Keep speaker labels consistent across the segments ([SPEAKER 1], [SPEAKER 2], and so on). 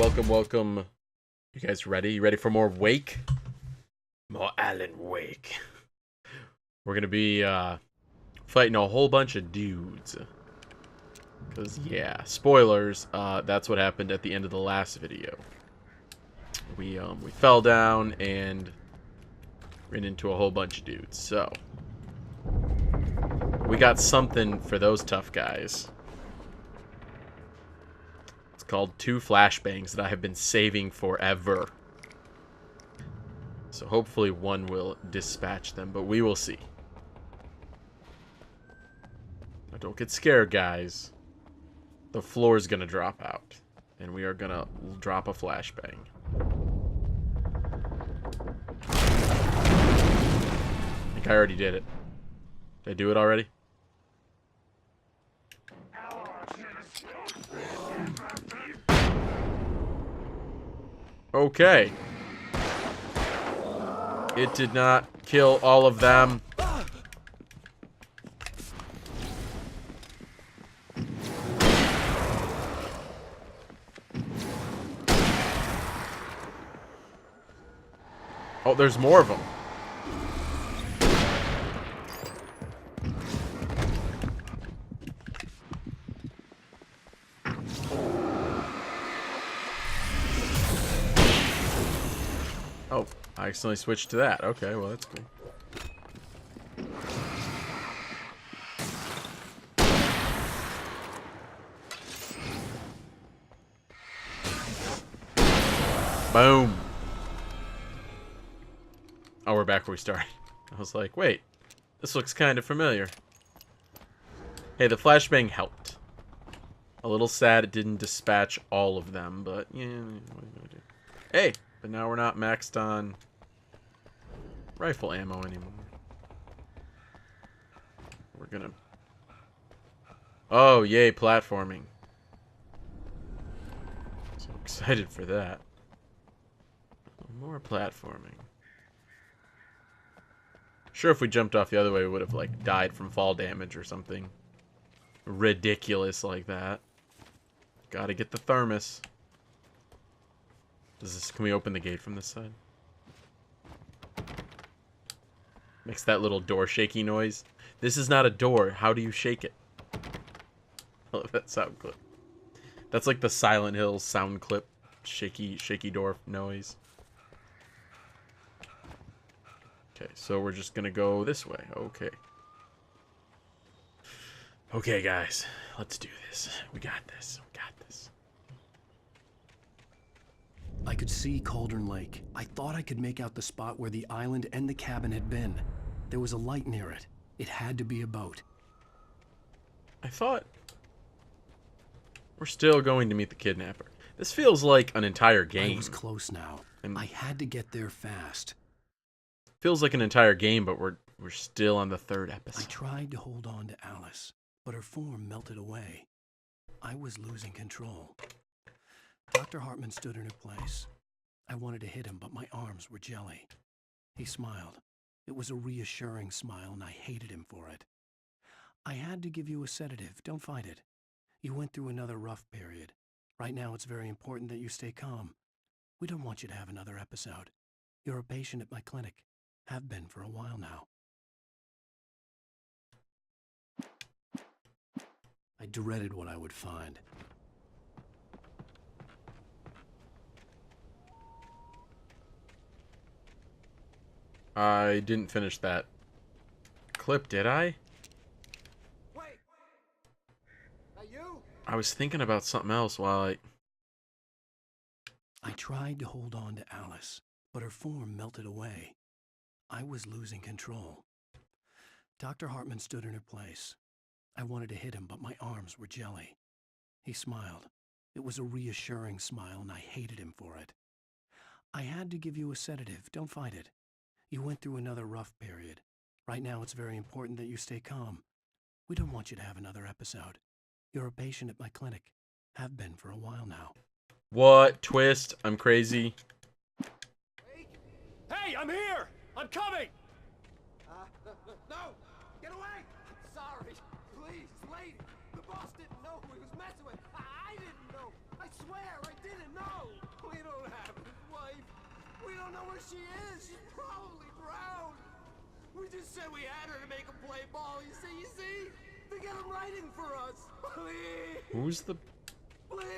[SPEAKER 1] welcome. You guys ready? You ready for more Wake? More Alan Wake. We're gonna be fighting a whole bunch of dudes. Cause yeah, spoilers. That's what happened at the end of the last video. We fell down and ran into a whole bunch of dudes. So we got something for those tough guys. It's called 2 flashbangs that I have been saving forever. So hopefully one will dispatch them, but we will see. Now don't get scared, guys. The floor is gonna drop out, and we are gonna drop a flashbang. I think I already did it. Did I do it already? Okay. It did not kill all of them. Oh, there's more of them. Oh, I accidentally switched to that. Okay, well, that's cool. Boom. Oh, we're back where we started. I was like, wait, this looks kind of familiar. Hey, the flashbang helped. A little sad it didn't dispatch all of them, but yeah, what are you gonna do? Hey, but now we're not maxed on rifle ammo anymore. We're gonna... Oh, yay, platforming. So excited for that. More platforming. Sure, if we jumped off the other way, we would have, like, died from fall damage or something ridiculous like that. Gotta get the thermos. Can we open the gate from this side? Makes that little door shaky noise. This is not a door. How do you shake it? I love that sound clip. That's like the Silent Hill sound clip. Shaky door noise. Okay, so we're just gonna go this way. Okay. Okay, guys. Let's do this. We got this. We got this.
[SPEAKER 2] I could see Cauldron Lake. I thought I could make out the spot where the island and the cabin had been. There was a light near it. It had to be a boat.
[SPEAKER 1] I thought... We're still going to meet the kidnapper. This feels like an entire game.
[SPEAKER 2] I was close now. I had to get there fast.
[SPEAKER 1] Feels like an entire game, but we're still on the 3rd episode.
[SPEAKER 2] I tried to hold on to Alice, but her form melted away. I was losing control. Dr. Hartman stood in her place. I wanted to hit him, but my arms were jelly. He smiled. It was a reassuring smile, and I hated him for it. I had to give you a sedative. Don't fight it. You went through another rough period. Right now, it's very important that you stay calm. We don't want you to have another episode. You're a patient at my clinic. Have been for a while now. I dreaded what I would find.
[SPEAKER 1] I didn't finish that clip, did I?
[SPEAKER 3] Wait. Are you?
[SPEAKER 1] I was thinking about something else while
[SPEAKER 2] I tried to hold on to Alice, but her form melted away. I was losing control. Dr. Hartman stood in her place. I wanted to hit him, but my arms were jelly. He smiled. It was a reassuring smile, and I hated him for it. I had to give you a sedative. Don't fight it. You went through another rough period. Right now, it's very important that you stay calm. We don't want you to have another episode. You're a patient at my clinic. Have been for a while now.
[SPEAKER 1] What? Twist? I'm crazy.
[SPEAKER 3] Hey, I'm here! I'm coming! No! Get away! Sorry. Please, lady. The boss didn't know who he was messing with. I didn't know. I swear I didn't know. We don't have his wife. We don't know where she is. She's probably drowned. We just said we had her to make him play ball. You see? They get him writing for us. Please.
[SPEAKER 1] Who's the...
[SPEAKER 3] Please.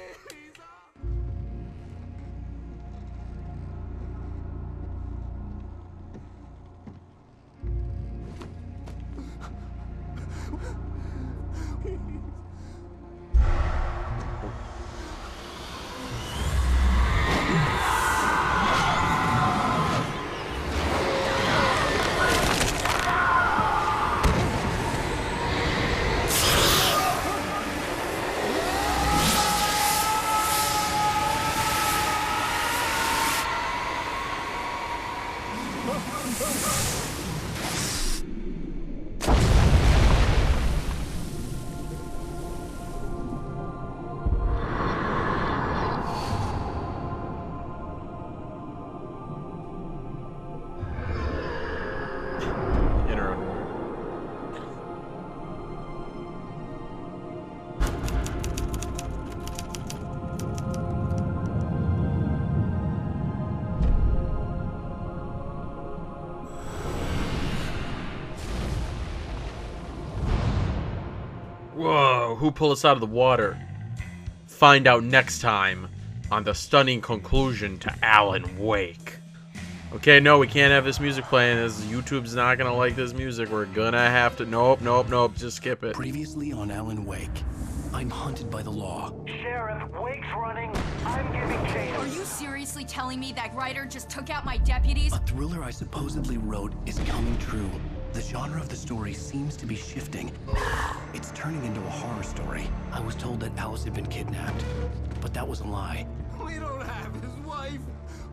[SPEAKER 1] Whoa, who pulled us out of the water? Find out next time on the stunning conclusion to Alan Wake. Okay, no, we can't have this music playing. YouTube's not gonna like this music. We're gonna have to... Nope. Just skip it.
[SPEAKER 2] Previously on Alan Wake, I'm hunted by the law.
[SPEAKER 4] Sheriff, Wake's running. I'm giving chase.
[SPEAKER 5] Are you seriously telling me that writer just took out my deputies?
[SPEAKER 2] A thriller I supposedly wrote is coming true. The genre of the story seems to be shifting. It's turning into a horror story. I was told that Alice had been kidnapped, but that was a lie.
[SPEAKER 3] We don't have his wife.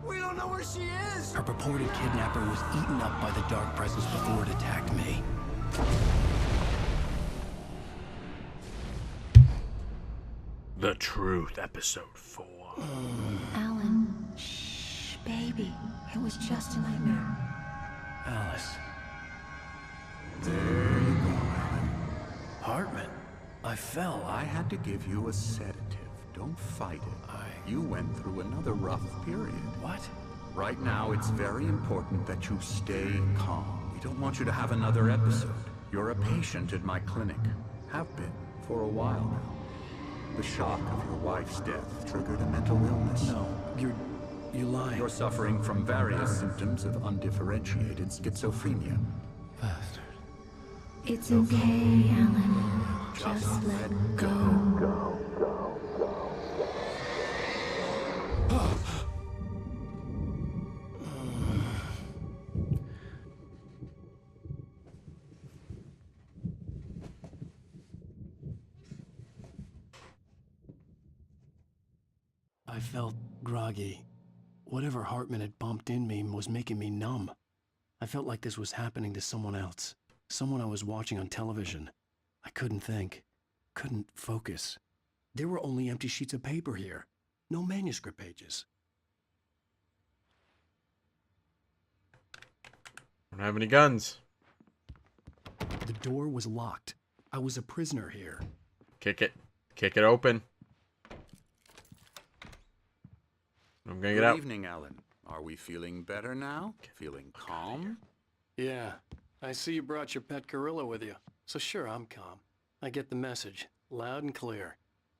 [SPEAKER 3] We don't know where she is.
[SPEAKER 2] Her purported kidnapper was eaten up by the dark presence before it attacked me.
[SPEAKER 1] The Truth, episode 4.
[SPEAKER 6] Alan, shh, baby. It was just a nightmare.
[SPEAKER 2] Alice. There you go, Alan. Hartman, I fell.
[SPEAKER 7] I had to give you a sedative. Don't fight it. You went through another rough period.
[SPEAKER 2] What?
[SPEAKER 7] Right now, it's very important that you stay calm. We don't want you to have another episode. You're a patient at my clinic. Have been for a while now. The shock of your wife's death triggered a mental illness.
[SPEAKER 2] No, you lie.
[SPEAKER 7] You're suffering from various symptoms of undifferentiated schizophrenia.
[SPEAKER 2] Bastard.
[SPEAKER 6] It's okay, Alan. Just let go.
[SPEAKER 2] I felt groggy. Whatever Hartman had bumped in me was making me numb. I felt like this was happening to someone else. Someone I was watching on television. I couldn't think. Couldn't focus. There were only empty sheets of paper here. No manuscript pages.
[SPEAKER 1] Don't have any guns.
[SPEAKER 2] The door was locked. I was a prisoner here.
[SPEAKER 1] Kick it open. I'm gonna get out.
[SPEAKER 7] Good evening, Alan. Are we feeling better now? Feeling calm?
[SPEAKER 2] Yeah. I see you brought your pet gorilla with you. So sure, I'm calm. I get the message. Loud and clear.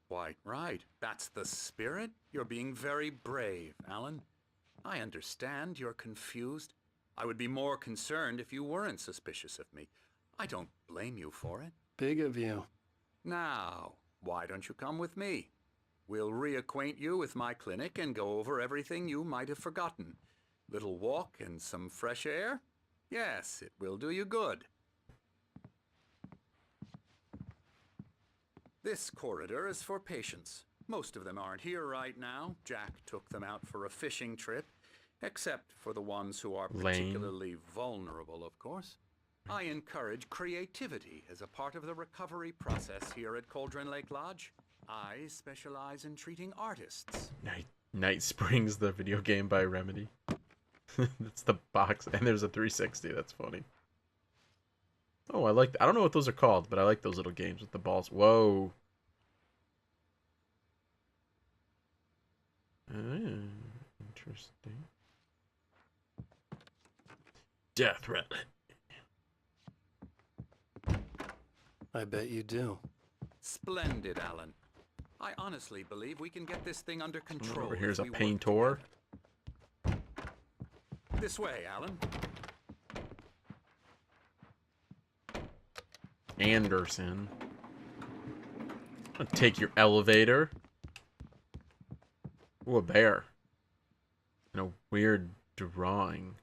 [SPEAKER 7] Quite right. That's the spirit. You're being very brave, Alan. I understand you're confused. I would be more concerned if you weren't suspicious of me. I don't blame you for it.
[SPEAKER 2] Big of you.
[SPEAKER 7] Now, why don't you come with me? We'll reacquaint you with my clinic and go over everything you might have forgotten. Little walk and some fresh air? Yes, it will do you good. This corridor is for patients. Most of them aren't here right now. Jack took them out for a fishing trip, except for the ones who are particularly vulnerable, of course. I encourage creativity as a part of the recovery process here at Cauldron Lake Lodge. I specialize in treating artists.
[SPEAKER 1] Night Springs, the video game by Remedy. That's the box, and there's a 360. That's funny. Oh, I don't know what those are called, but I like those little games with the balls. Whoa. Interesting. Death threat.
[SPEAKER 2] I bet you do.
[SPEAKER 7] Splendid, Alan. I honestly believe we can get this thing under control.
[SPEAKER 1] Over here's
[SPEAKER 7] if
[SPEAKER 1] a
[SPEAKER 7] we work
[SPEAKER 1] painter.
[SPEAKER 7] together. This way, Alan.
[SPEAKER 1] Anderson. I'll take your elevator. Ooh, a bear. And a weird drawing.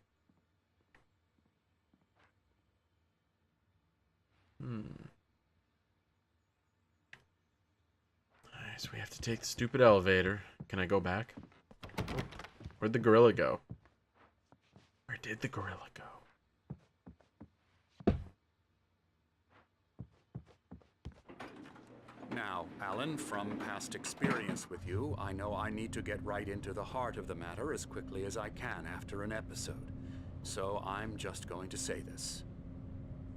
[SPEAKER 1] Alright, so we have to take the stupid elevator. Can I go back? Where'd the gorilla go? Where did the gorilla go?
[SPEAKER 7] Now, Alan, from past experience with you, I know I need to get right into the heart of the matter as quickly as I can after an episode. So I'm just going to say this.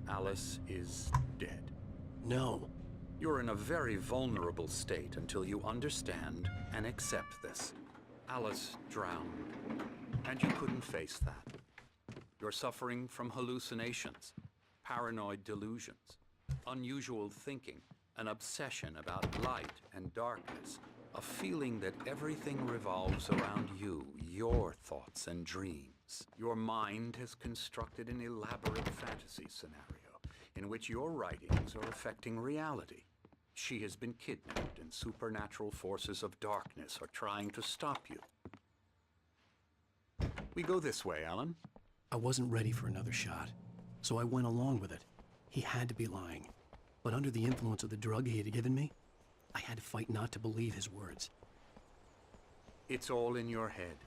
[SPEAKER 7] Alice is dead.
[SPEAKER 2] No.
[SPEAKER 7] You're in a very vulnerable state until you understand and accept this. Alice drowned, and you couldn't face that. You're suffering from hallucinations, paranoid delusions, unusual thinking, an obsession about light and darkness, a feeling that everything revolves around you, your thoughts and dreams. Your mind has constructed an elaborate fantasy scenario in which your writings are affecting reality. She has been kidnapped and supernatural forces of darkness are trying to stop you. We go this way, Alan.
[SPEAKER 2] I wasn't ready for another shot, so I went along with it. He had to be lying. But under the influence of the drug he had given me, I had to fight not to believe his words.
[SPEAKER 7] It's all in your head.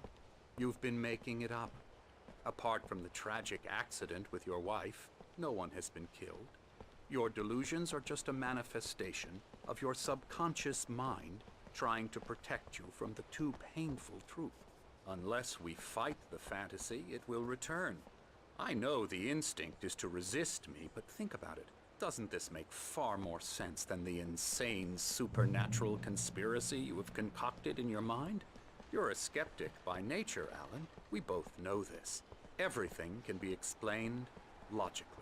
[SPEAKER 7] You've been making it up. Apart from the tragic accident with your wife, no one has been killed. Your delusions are just a manifestation of your subconscious mind trying to protect you from the too painful truth. Unless we fight the fantasy, it will return. I know the instinct is to resist me, but think about it. Doesn't this make far more sense than the insane supernatural conspiracy you have concocted in your mind? You're a skeptic by nature, Alan. We both know this. Everything can be explained logically.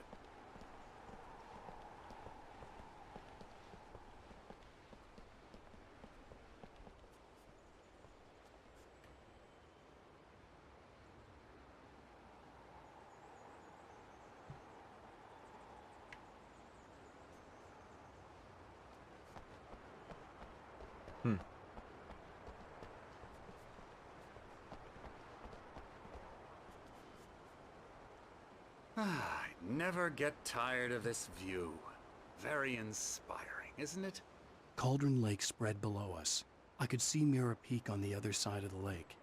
[SPEAKER 7] I never get tired of this view. Very inspiring, isn't it?
[SPEAKER 2] Cauldron Lake spread below us. I could see Mirror Peak on the other side of the lake.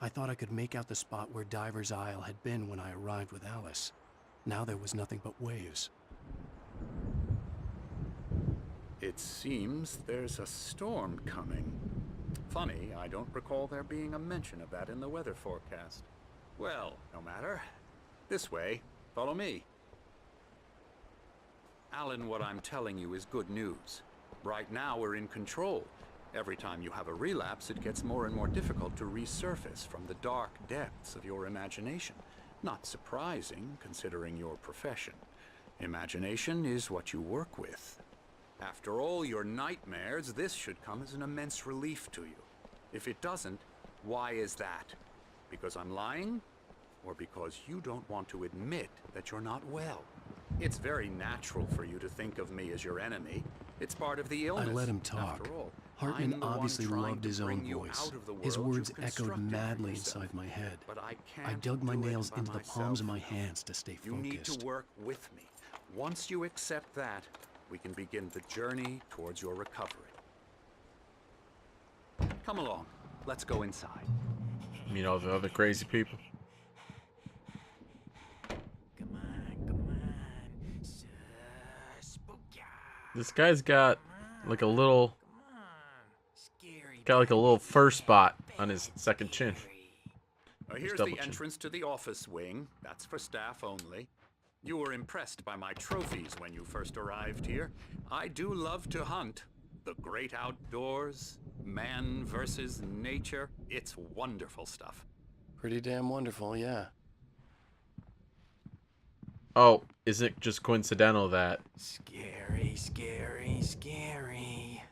[SPEAKER 2] I thought I could make out the spot where Diver's Isle had been when I arrived with Alice. Now there was nothing but waves.
[SPEAKER 7] It seems there's a storm coming. Funny, I don't recall there being a mention of that in the weather forecast. Well, no matter. This way. Follow me. Alan, what I'm telling you is good news. Right now we're in control. Every time you have a relapse, it gets more and more difficult to resurface from the dark depths of your imagination. Not surprising, considering your profession. Imagination is what you work with. After all your nightmares, this should come as an immense relief to you. If it doesn't, why is that? Because I'm lying? Or because you don't want to admit that you're not well? It's very natural for you to think of me as your enemy. It's part of the illness.
[SPEAKER 2] I let him talk.
[SPEAKER 7] After all,
[SPEAKER 2] Hartman
[SPEAKER 7] I'm the one
[SPEAKER 2] obviously
[SPEAKER 7] trying
[SPEAKER 2] loved
[SPEAKER 7] to
[SPEAKER 2] his
[SPEAKER 7] bring
[SPEAKER 2] own
[SPEAKER 7] you
[SPEAKER 2] voice.
[SPEAKER 7] out of the
[SPEAKER 2] His
[SPEAKER 7] world
[SPEAKER 2] words
[SPEAKER 7] you've
[SPEAKER 2] echoed
[SPEAKER 7] constructed for
[SPEAKER 2] madly
[SPEAKER 7] yourself.
[SPEAKER 2] inside my head.
[SPEAKER 7] But I
[SPEAKER 2] I
[SPEAKER 7] can't
[SPEAKER 2] dug my
[SPEAKER 7] do it
[SPEAKER 2] nails
[SPEAKER 7] by
[SPEAKER 2] into the palms of my
[SPEAKER 7] myself.
[SPEAKER 2] hands to stay
[SPEAKER 7] You need
[SPEAKER 2] focused.
[SPEAKER 7] to work with me. Once you accept that, we can begin the journey towards your recovery. Come along. Let's go inside.
[SPEAKER 1] Meet all the other crazy people.
[SPEAKER 3] Come on. Spooky.
[SPEAKER 1] This guy's got like a little,
[SPEAKER 3] Come on. Scary.
[SPEAKER 1] got like a little fur spot on his second chin.
[SPEAKER 7] Here's
[SPEAKER 1] double
[SPEAKER 7] the
[SPEAKER 1] check.
[SPEAKER 7] entrance to the office wing. That's for staff only. You were impressed by my trophies when you first arrived here. I do love to hunt. The great outdoors, man versus nature. It's wonderful stuff.
[SPEAKER 2] Pretty damn wonderful, yeah.
[SPEAKER 1] Oh, is it just coincidental that...
[SPEAKER 3] Scary, scary, scary.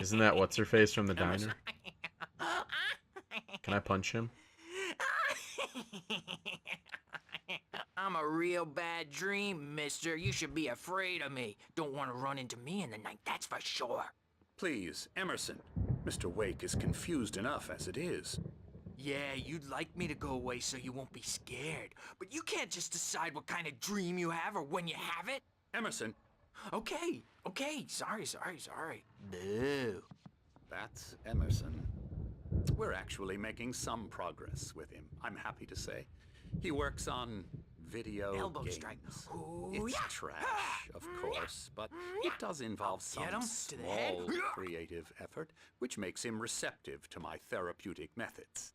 [SPEAKER 1] Isn't that what's-her-face from the diner? Can I punch him?
[SPEAKER 3] I'm a real bad dream, mister. You should be afraid of me. Don't want to run into me in the night, that's for sure.
[SPEAKER 7] Please, Emerson. Mr. Wake is confused enough as it is.
[SPEAKER 3] Yeah, you'd like me to go away so you won't be scared. But you can't just decide what kind of dream you have or when you have it.
[SPEAKER 7] Emerson,
[SPEAKER 3] Okay, sorry. Boo.
[SPEAKER 7] that's Emerson. We're actually making some progress with him, I'm happy to say. He works on video
[SPEAKER 3] Elbow
[SPEAKER 7] games.
[SPEAKER 3] strike. Ooh,
[SPEAKER 7] It's
[SPEAKER 3] yeah.
[SPEAKER 7] trash, of course, but it does involve some
[SPEAKER 3] Get him to the head.
[SPEAKER 7] small creative effort, which makes him receptive to my therapeutic methods.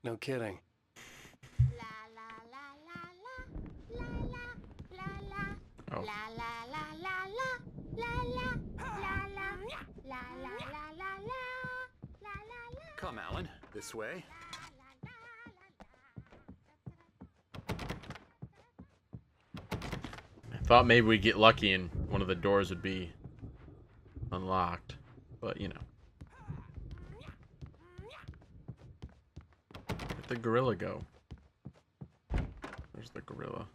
[SPEAKER 2] No kidding.
[SPEAKER 1] Oh.
[SPEAKER 7] Come, Alan, this way.
[SPEAKER 1] I thought maybe we'd get lucky and one of the doors would be unlocked. But, you know. Where'd the gorilla go? There's the gorilla.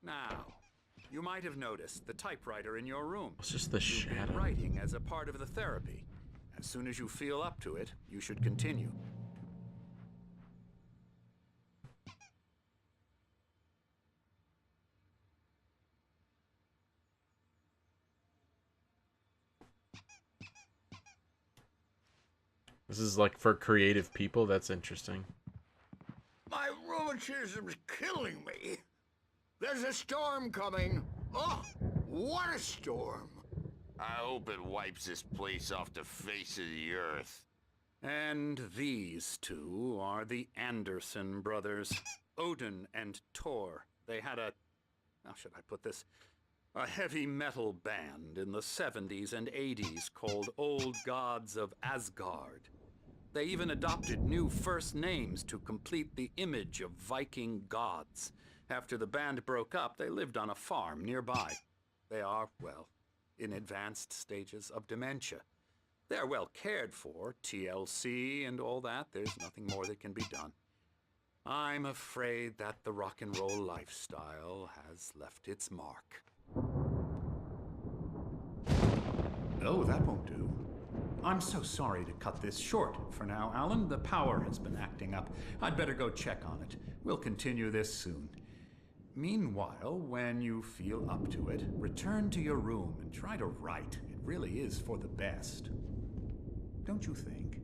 [SPEAKER 7] Now, you might have noticed the typewriter in your room.
[SPEAKER 1] It's just the
[SPEAKER 7] You've been
[SPEAKER 1] shadow.
[SPEAKER 7] writing as a part of the therapy. As soon as you feel up to it, you should continue.
[SPEAKER 1] This is like for creative people. That's interesting.
[SPEAKER 3] My rheumatism's killing me. There's a storm coming. Oh, what a storm.
[SPEAKER 8] I hope it wipes this place off the face of the earth.
[SPEAKER 7] And these two are the Anderson brothers, Odin and Thor. They had a, how should I put this? A heavy metal band in the 70s and 80s called Old Gods of Asgard. They even adopted new first names to complete the image of Viking gods. After the band broke up, they lived on a farm nearby. They are, well, in advanced stages of dementia. They're well cared for, TLC and all that. There's nothing more that can be done. I'm afraid that the rock and roll lifestyle has left its mark.
[SPEAKER 9] Oh, that won't do. I'm so sorry to cut this short for now, Alan. The power has been acting up. I'd better go check on it. We'll continue this soon. Meanwhile, when you feel up to it, return to your room and try to write. It really is for the best. Don't you think?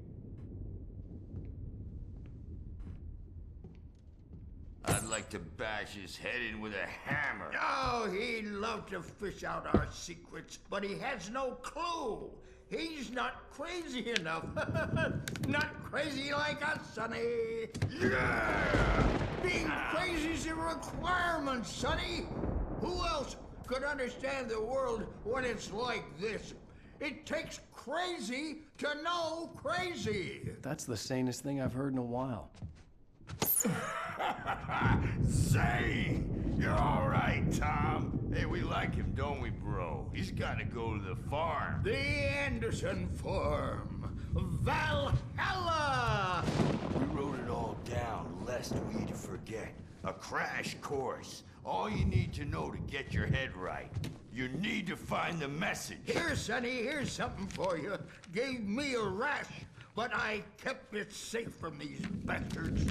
[SPEAKER 8] I'd like to bash his head in with a hammer.
[SPEAKER 3] Oh, he'd love to fish out our secrets, but he has no clue. He's not crazy enough. Not crazy like us, Sonny. Yeah! Being crazy's a requirement, Sonny. Who else could understand the world when it's like this? It takes crazy to know crazy.
[SPEAKER 2] That's the sanest thing I've heard in a while.
[SPEAKER 8] Zane! You're all right, Tom. Hey, we like him, don't we, bro? He's got to go to the farm.
[SPEAKER 3] The Anderson Farm. Valhalla!
[SPEAKER 8] We wrote it all down, lest we forget. A crash course. All you need to know to get your head right. You need to find the message.
[SPEAKER 3] Here, Sonny, here's something for you. Gave me a rash, but I kept it safe from these bastards.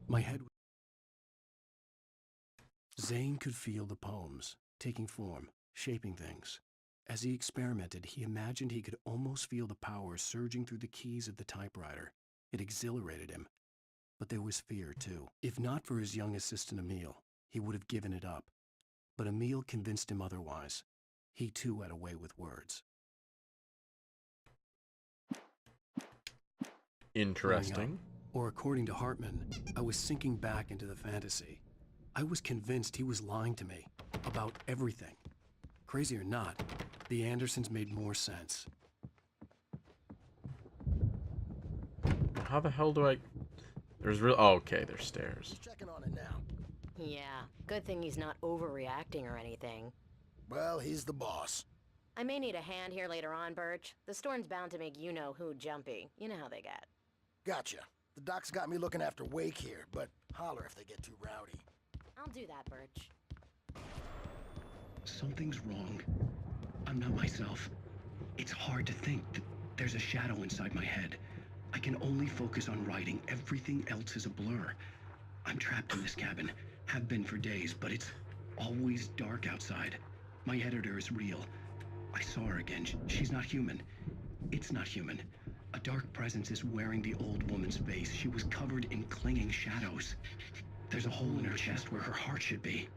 [SPEAKER 2] My head. Zane could feel the poems, taking form, shaping things. As he experimented, he imagined he could almost feel the power surging through the keys of the typewriter. It exhilarated him. But there was fear, too. If not for his young assistant Emil, he would have given it up. But Emil convinced him otherwise. He, too, had a way with words.
[SPEAKER 1] Interesting.
[SPEAKER 2] Or according to Hartman, I was sinking back into the fantasy. I was convinced he was lying to me about everything. Crazy or not, the Andersons made more sense.
[SPEAKER 1] How the hell do I... There's real... Oh, okay, there's stairs.
[SPEAKER 3] Checking on it now.
[SPEAKER 10] Yeah, good thing he's not overreacting or anything.
[SPEAKER 3] Well, he's the boss.
[SPEAKER 10] I may need a hand here later on, Birch. The storm's bound to make you-know-who jumpy. You know how they get.
[SPEAKER 3] Gotcha. The doc's got me looking after Wake here, but holler if they get too rowdy.
[SPEAKER 10] I'll do that, Birch.
[SPEAKER 2] Something's wrong. I'm not myself. It's hard to think that there's a shadow inside my head. I can only focus on writing. Everything else is a blur. I'm trapped in this cabin. Have been for days, but it's always dark outside. My editor is real. I saw her again. She's not human. It's not human. A dark presence is wearing the old woman's face. She was covered in clinging shadows. There's a hole in her chest where her heart should be.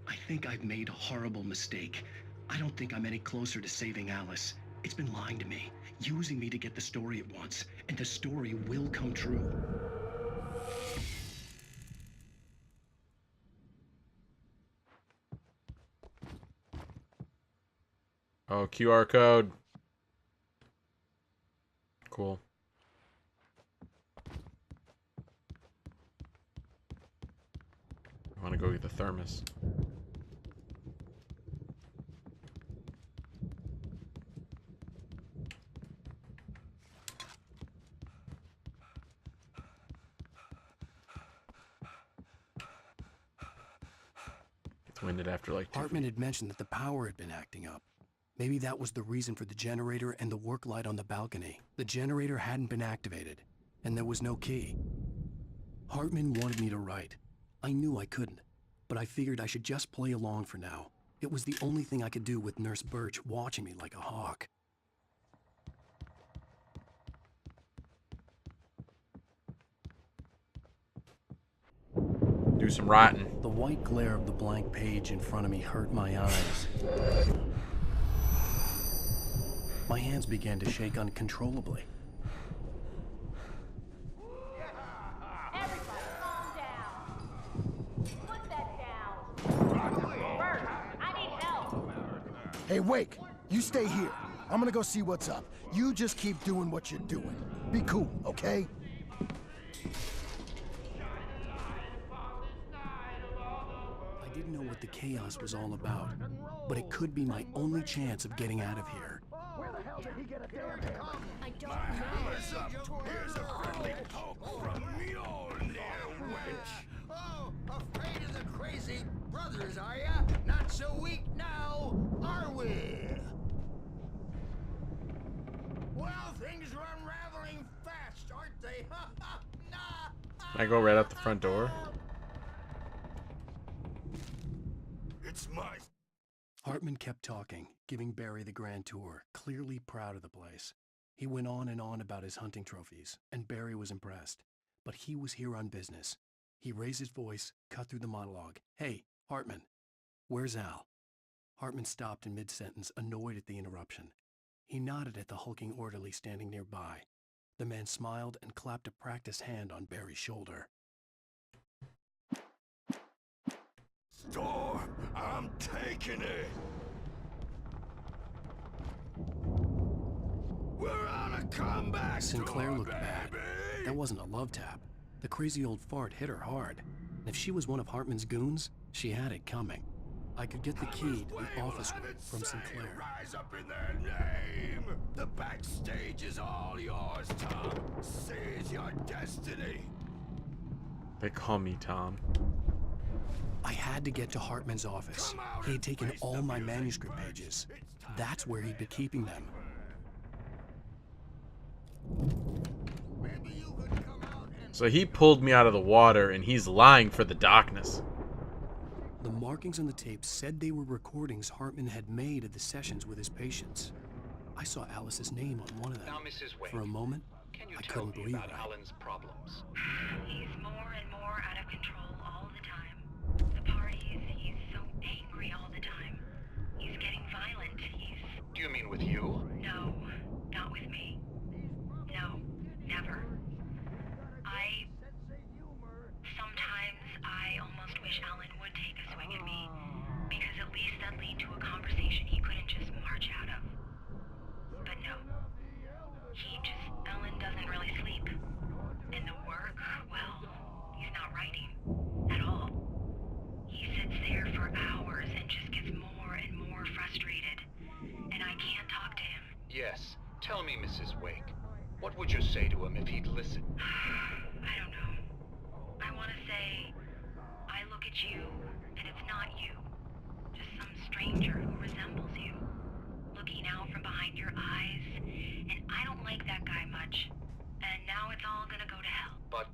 [SPEAKER 2] I think I've made a horrible mistake. I don't think I'm any closer to saving Alice. It's been lying to me, using me to get the story it wants, and the story will come true.
[SPEAKER 1] Oh, QR code. Cool. I want to go get the thermos. Gets winded after like 2
[SPEAKER 2] Hartman had mentioned that the power had been acting up. Maybe that was the reason for the generator and the work light on the balcony. The generator hadn't been activated, and there was no key. Hartman wanted me to write. I knew I couldn't, but I figured I should just play along for now. It was the only thing I could do with Nurse Birch watching me like a hawk.
[SPEAKER 1] Do some writing.
[SPEAKER 2] The white glare of the blank page in front of me hurt my eyes. My hands began to shake uncontrollably.
[SPEAKER 10] Everybody, calm down. Put that down. Birch, I need help.
[SPEAKER 3] Hey, Wake, you stay here. I'm gonna go see what's up. You just keep doing what you're doing. Be cool, okay?
[SPEAKER 2] I didn't know what the chaos was all about, but it could be my only chance of getting out of here.
[SPEAKER 3] Where the hell did he get a damn hair?
[SPEAKER 10] I don't
[SPEAKER 8] Hammer's
[SPEAKER 10] know.
[SPEAKER 8] up. Here's a friendly poke from Mjolnir, wench.
[SPEAKER 3] Oh, afraid of the crazy brothers, are ya? Not so weak now, are we? Well, things are unraveling fast, aren't they?
[SPEAKER 1] Can I go right out the front door?
[SPEAKER 8] It's my...
[SPEAKER 2] Hartman kept talking, giving Barry the grand tour, clearly proud of the place. He went on and on about his hunting trophies, and Barry was impressed. But he was here on business. He raised his voice, cut through the monologue. "Hey, Hartman, where's Al?" Hartman stopped in mid-sentence, annoyed at the interruption. He nodded at the hulking orderly standing nearby. The man smiled and clapped a practiced hand on Barry's shoulder.
[SPEAKER 8] Storm, I'm taking it. We're on a comeback.
[SPEAKER 2] Sinclair
[SPEAKER 8] tour,
[SPEAKER 2] looked bad.
[SPEAKER 8] baby.
[SPEAKER 2] That wasn't a love tap. The crazy old fart hit her hard. And if she was one of Hartman's goons, she had it coming. I could get the key to the office room from Sinclair.
[SPEAKER 8] Rise up in their name. The backstage is all yours, Tom. Seize your destiny.
[SPEAKER 1] They call me Tom.
[SPEAKER 2] I had to get to Hartman's office. He had taken all my manuscript pages. That's where he'd been keeping them.
[SPEAKER 3] Maybe you could come out and...
[SPEAKER 1] So he pulled me out of the water, and he's lying for the darkness.
[SPEAKER 2] The markings on the tape said they were recordings Hartman had made of the sessions with his patients. I saw Alice's name on one of them.
[SPEAKER 11] Now, Mrs. Wade,
[SPEAKER 2] For a moment,
[SPEAKER 11] can you
[SPEAKER 2] I
[SPEAKER 11] tell
[SPEAKER 2] couldn't
[SPEAKER 11] me
[SPEAKER 2] breathe
[SPEAKER 11] about
[SPEAKER 2] right.
[SPEAKER 11] Alan's problems?
[SPEAKER 6] He's more and more out of control all the time. The parties, he's so angry all the time. He's getting violent.
[SPEAKER 11] Do you mean with you?
[SPEAKER 6] No, not with me. No,
[SPEAKER 11] me, Mrs. Wake, what would you say to him if he'd listen?
[SPEAKER 6] I don't know. I want to say, I look at you, and it's not you. Just some stranger who resembles you. Looking out from behind your eyes, and I don't like that guy much. And now it's all gonna go to hell.
[SPEAKER 11] But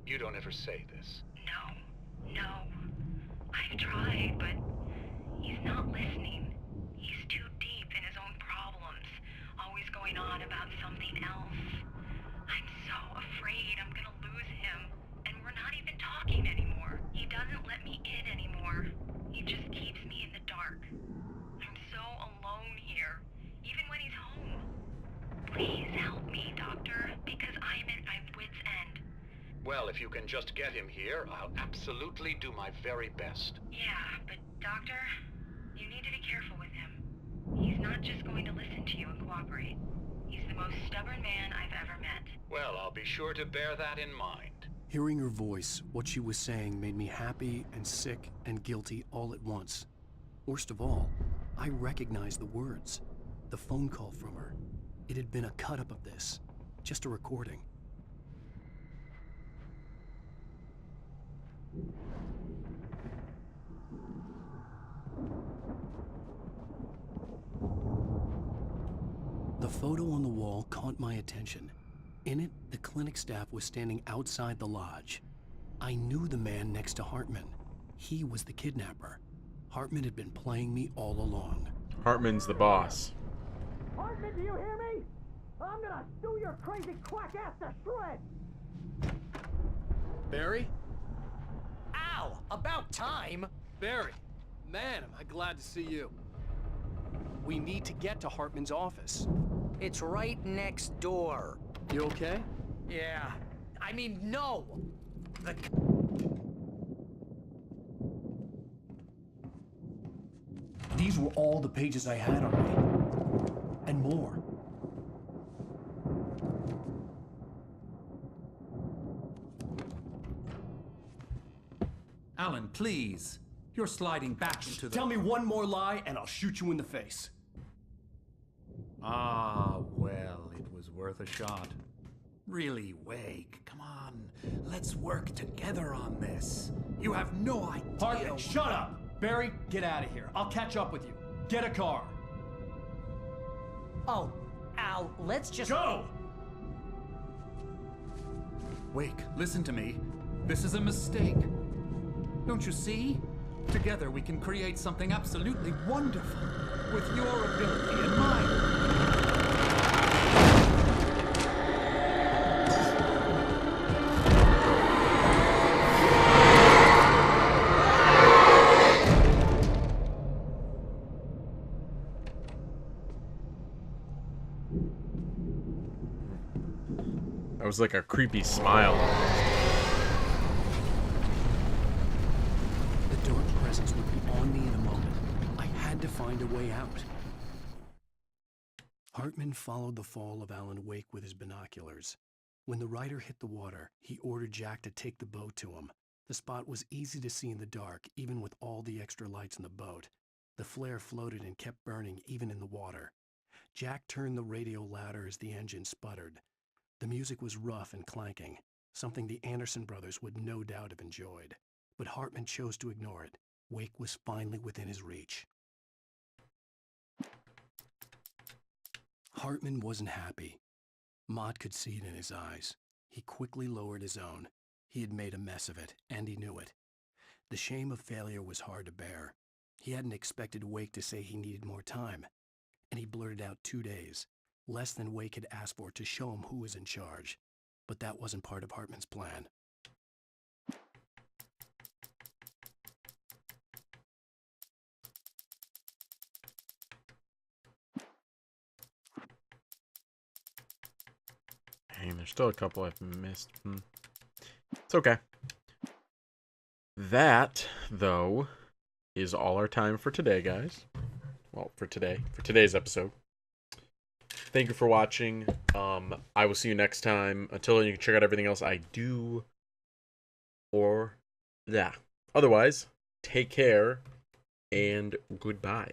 [SPEAKER 11] you don't ever say this.
[SPEAKER 6] No. I've tried, but he's not listening. He's too deep in his own problems, always going on about something else. I'm so afraid I'm gonna lose him, and we're not even talking anymore. He doesn't let me in anymore. He just keeps me in the dark. I'm so alone here, even when he's home. Please help me, Doctor, because I'm at my wit's end.
[SPEAKER 11] Well, if you can just get him here, I'll absolutely do my very best.
[SPEAKER 6] Yeah, but Doctor, you need to be careful with him. He's not just going to listen to you and cooperate. He's the most stubborn man I've ever met.
[SPEAKER 11] Well, I'll be sure to bear that in mind.
[SPEAKER 2] Hearing her voice, what she was saying made me happy and sick and guilty all at once. Worst of all, I recognized the words. The phone call from her. It had been a cut-up of this. Just a recording. The photo on the wall caught my attention. In it, the clinic staff was standing outside the lodge. I knew the man next to Hartman. He was the kidnapper. Hartman had been playing me all along.
[SPEAKER 1] Hartman's the boss.
[SPEAKER 3] Hartman, do you hear me? I'm gonna do your crazy quack ass to shreds!
[SPEAKER 2] Barry?
[SPEAKER 3] Ow! About time!
[SPEAKER 2] Barry! Man, am I glad to see you. We need to get to Hartman's office.
[SPEAKER 3] It's right next door.
[SPEAKER 2] You okay?
[SPEAKER 3] Yeah. I mean, no!
[SPEAKER 2] These were all the pages I had on me. And more.
[SPEAKER 9] Alan, please. You're sliding back into the...
[SPEAKER 2] Tell me one more lie and I'll shoot you in the face.
[SPEAKER 9] Ah, well, it was worth a shot. Really, Wake, come on. Let's work together on this. You have no idea...
[SPEAKER 2] Hartman, shut up! Barry, get out of here. I'll catch up with you. Get a car.
[SPEAKER 3] Oh, Al, let's just...
[SPEAKER 2] Go!
[SPEAKER 9] Wake, listen to me. This is a mistake. Don't you see? Together we can create something absolutely wonderful. With your ability and mine.
[SPEAKER 1] That was like a creepy smile.
[SPEAKER 2] The dark presence would be on me in a moment. I had to find a way out. Hartman followed the fall of Alan Wake with his binoculars. When the rider hit the water, he ordered Jack to take the boat to him. The spot was easy to see in the dark, even with all the extra lights in the boat. The flare floated and kept burning even in the water. Jack turned the radio louder as the engine sputtered. The music was rough and clanking, something the Anderson brothers would no doubt have enjoyed. But Hartman chose to ignore it. Wake was finally within his reach. Hartman wasn't happy. Mott could see it in his eyes. He quickly lowered his own. He had made a mess of it, and he knew it. The shame of failure was hard to bear. He hadn't expected Wake to say he needed more time. And he blurted out 2 days, less than Wake had asked for to show him who was in charge. But that wasn't part of Hartman's plan.
[SPEAKER 1] Dang, there's still a couple I've missed. It's okay. That, though, is all our time for today, guys. Well, for today's episode. Thank you for watching. I will see you next time. Until then, you can check out everything else I do. Otherwise, take care and goodbye.